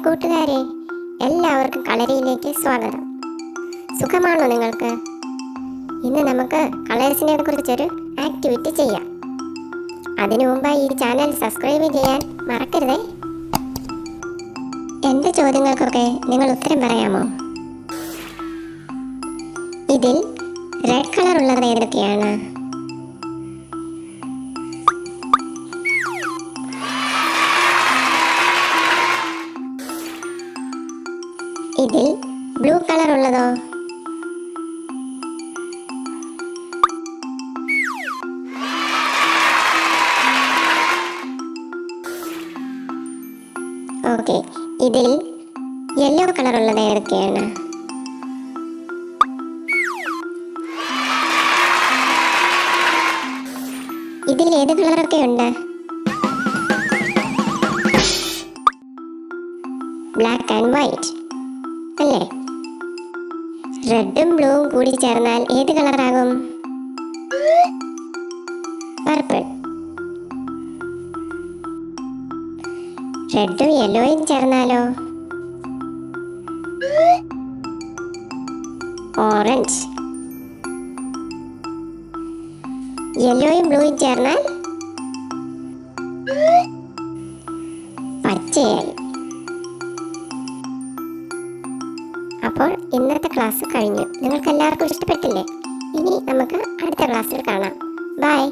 കൂട്ടുകാരെ, എല്ലാവർക്കും കളരിയിലേക്ക് സ്വാഗതം. സുഖമാണോ നിങ്ങൾക്ക്? ഇന്ന് നമുക്ക് കളേഴ്സിനെ കുറിച്ചൊരു ആക്ടിവിറ്റി ചെയ്യാം. അതിനു മുമ്പായി ഈ ചാനൽ സബ്സ്ക്രൈബ് ചെയ്യാൻ മറക്കരുതേ. എൻ്റെ ചോദ്യങ്ങൾക്കൊക്കെ നിങ്ങൾ ഉത്തരം പറയാമോ? ഇതിൽ റെഡ് കളർ ഉള്ളത് ഏതൊക്കെയാണ്? ഇതിൽ ബ്ലൂ കളർ ഉള്ളതോ? ഓക്കെ, ഇതിൽ യെല്ലോ കളർ ഉള്ളത് ഏതൊക്കെയാണ്? ഇതിൽ ഏത് കളറൊക്കെ ഉണ്ട്? ബ്ലാക്ക് ആൻഡ് വൈറ്റ് അല്ലേ? റെഡും ബ്ലൂവും കൂടി ചേർന്നാൽ ഏത് കളറാകും? പർപ്പിൾ. റെഡും യെല്ലോയും ചേർന്നാലോ? ഓറഞ്ച്. യെല്ലോയും ബ്ലൂയും ചേർന്നാൽ പച്ചയായി. അപ്പോൾ ഇന്നത്തെ ക്ലാസ് കഴിഞ്ഞു. നിങ്ങൾക്ക് എല്ലാവർക്കും ഇഷ്ടപ്പെട്ടില്ലേ? ഇനി നമുക്ക് അടുത്ത ക്ലാസ്സിൽ കാണാം. ബൈ.